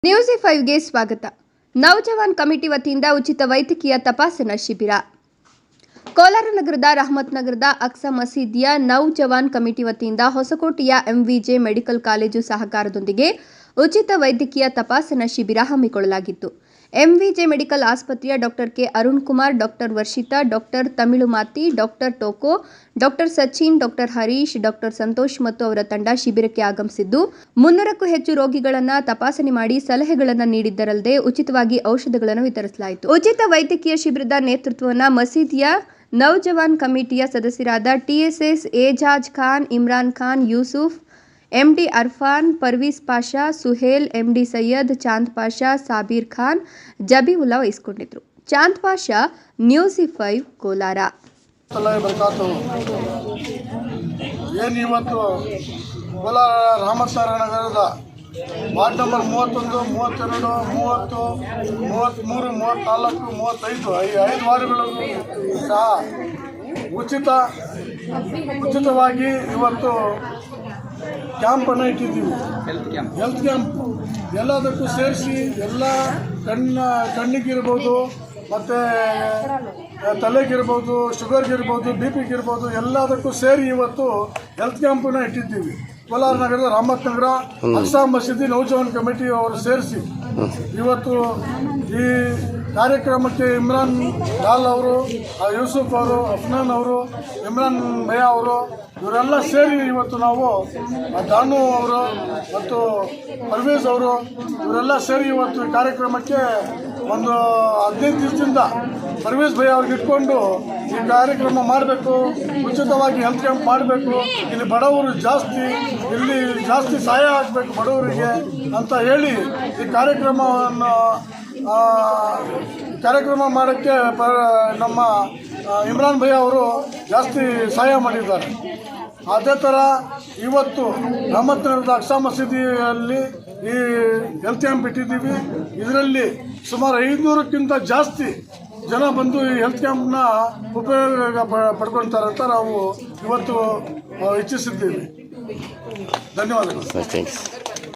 ನ್ಯೂಸ್5ಗೆ ಸ್ವಾಗತ. ನೌಜವಾನ್ ಕಮಿಟಿ ವತಿಯಿಂದ ಉಚಿತ ವೈದ್ಯಕೀಯ ತಪಾಸಣಾ ಶಿಬಿರ. ಕೋಲಾರ ನಗರದ ರಹಮತ್ ನಗರದ ಅಕ್ಸಾ ಮಸೀದಿಯ ನೌಜವಾನ್ ಕಮಿಟಿ ವತಿಯಿಂದ ಹೊಸಕೋಟೆಯ ಎಂವಿಜೆ ಮೆಡಿಕಲ್ ಕಾಲೇಜು ಸಹಕಾರದೊಂದಿಗೆ ಉಚಿತ ವೈದ್ಯಕೀಯ ತಪಾಸಣಾ ಶಿಬಿರ ಹಮ್ಮಿಕೊಳ್ಳಲಾಗಿತ್ತು. ಎಂವಿಜೆ ಮೆಡಿಕಲ್ ಆಸ್ಪತ್ರೆಯ doctor K Arun Kumar, doctor Varshitha, doctor Tamilmathi, doctor ಟೋಕೋ, doctor Sachin, doctor Harish, doctor Santosh ಮತ್ತು ಅವರ ತಂಡ ಶಿಬಿರಕ್ಕೆ ಆಗಮಿಸಿದ್ದು 300ಕ್ಕೂ ಹೆಚ್ಚು ರೋಗಿಗಳನ್ನು ತಪಾಸಣೆ ಮಾಡಿ ಸಲಹೆಗಳನ್ನು ನೀಡಿದ್ದರಲ್ಲದೆ ಉಚಿತವಾಗಿ ಔಷಧಗಳನ್ನು ವಿತರಿಸಲಾಯಿತು. ಉಚಿತ ವೈದ್ಯಕೀಯ ಶಿಬಿರದ ನೇತೃತ್ವವನ್ನು ಮಸೀದಿಯ ನೌಜವಾನ್ ಕಮಿಟಿಯ ಸದಸ್ಯರಾದ TSS Ejaz Khan, Imran Khan, Yusuf, MD Arfan, Parveez Pasha, Suhail, MD Syed, Chand Pasha, Sabir Khan, Zabiulla ವಹಿಸಿಕೊಂಡಿದ್ದರು. ಚಾಂದ್ ಪಾಷಾ, ನ್ಯೂಸ್5 ಕೋಲಾರ. ಏನಿವತ್ತು ಕೋಲಾರ ರಾಮಸಾಗರ ವಾರ್ಡ್ ನಂಬರ್ 31, 32, 30, 33, 34, 35 5 ವಾರ್ಡ್ಗಳಲ್ಲೂ ಸಹ ಉಚಿತವಾಗಿ ಇವತ್ತು ಕ್ಯಾಂಪನ್ನು ಇಟ್ಟಿದ್ದೀವಿ. ಹೆಲ್ತ್ ಕ್ಯಾಂಪ್ ಎಲ್ಲದಕ್ಕೂ ಸೇರಿಸಿ ಎಲ್ಲ ಕಣ್ಣಿಗಿರ್ಬೋದು, ಮತ್ತು ತಲೆಗಿರ್ಬೋದು, ಶುಗರ್ಗಿರ್ಬೋದು, BPಗಿರ್ಬೋದು, ಎಲ್ಲದಕ್ಕೂ ಸೇರಿ ಇವತ್ತು ಹೆಲ್ತ್ ಕ್ಯಾಂಪನ್ನು ಇಟ್ಟಿದ್ದೀವಿ. ಕೋಲಾರ ನಗರದ ರಹಮತ್ ನಗರ ಅಕ್ಸಾ ಮಸೀದಿ ನೌಜವಾನ್ ಕಮಿಟಿ ಅವರು ಸೇರಿಸಿ ಇವತ್ತು ಈ ಕಾರ್ಯಕ್ರಮಕ್ಕೆ ಇಮ್ರಾನ್ ಲಾಲ್ ಅವರು, ಯೂಸುಫ್ ಅವರು, ಅಫ್ನಾನ್ ಅವರು, ಇಮ್ರಾನ್ ಭಯ್ಯ ಅವರು ಇವರೆಲ್ಲ ಸೇರಿ ಇವತ್ತು ನಾವು ದಾನು ಅವರು ಮತ್ತು ಪರ್ವೇಜ್ ಅವರು ಇವರೆಲ್ಲ ಸೇರಿ ಇವತ್ತು ಈ ಕಾರ್ಯಕ್ರಮಕ್ಕೆ ಒಂದು 15 ದಿವಸದಿಂದ ಪರ್ವೇಜ್ ಭಯ್ಯ ಅವ್ರಿಗೆ ಇಟ್ಕೊಂಡು ಈ ಕಾರ್ಯಕ್ರಮ ಮಾಡಬೇಕು, ಉಚಿತವಾಗಿ ಹೆಲ್ತ್ ಕ್ಯಾಂಪ್ ಮಾಡಬೇಕು, ಇಲ್ಲಿ ಬಡವರು ಜಾಸ್ತಿ, ಇಲ್ಲಿ ಜಾಸ್ತಿ ಸಹಾಯ ಆಗಬೇಕು ಬಡವರಿಗೆ ಅಂತ ಹೇಳಿ ಈ ಕಾರ್ಯಕ್ರಮ ಮಾಡೋಕ್ಕೆ ನಮ್ಮ ಇಮ್ರಾನ್ ಭಯ್ಯ ಅವರು ಜಾಸ್ತಿ ಸಹಾಯ ಮಾಡಿದ್ದಾರೆ. ಅದೇ ಥರ ಇವತ್ತು ರಹಮತ್ ನಗರದ ಅಕ್ಸಾ ಮಸೀದಿಯಲ್ಲಿ ಈ ಹೆಲ್ತ್ ಕ್ಯಾಂಪ್ ಇಟ್ಟಿದ್ದೀವಿ. ಇದರಲ್ಲಿ ಸುಮಾರು 500ಕ್ಕಿಂತ ಜಾಸ್ತಿ ಜನ ಬಂದು ಈ ಹೆಲ್ತ್ ಕ್ಯಾಂಪ್ನ ಉಪಯೋಗ ಪಡ್ಕೊಳ್ತಾರೆ ಅಂತ ನಾವು ಇವತ್ತು ಇಚ್ಛಿಸಿದ್ದೀವಿ. ಧನ್ಯವಾದಗಳು.